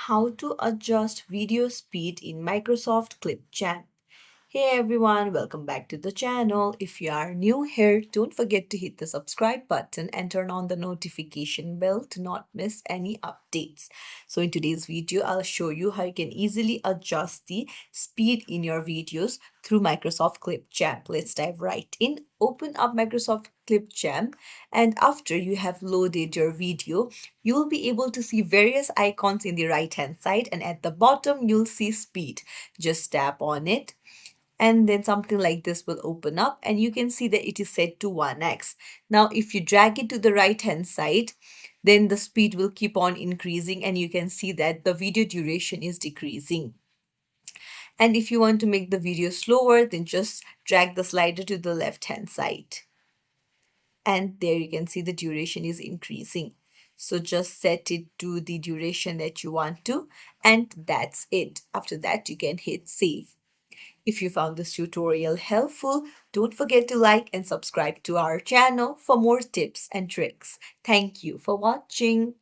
how to adjust video speed in Microsoft Clipchamp. Hey everyone, welcome back to the channel. If you are new here, don't forget to hit the subscribe button and turn on the notification bell to not miss any updates. So in today's video, I'll show you how you can easily adjust the speed in your videos through Microsoft Clipchamp. Let's dive right in. Open up Microsoft Clipchamp, and after you have loaded your video, you'll be able to see various icons in the right hand side, and at the bottom you'll see speed. Just tap on it and then something like this will open up and you can see that it is set to 1x. Now if you drag it to the right hand side, then the speed will keep on increasing and you can see that the video duration is decreasing. And if you want to make the video slower, then just drag the slider to the left hand side. And there you can see the duration is increasing. So just set it to the duration that you want to, and that's it. After that, you can hit save. If you found this tutorial helpful, don't forget to like and subscribe to our channel for more tips and tricks. Thank you for watching.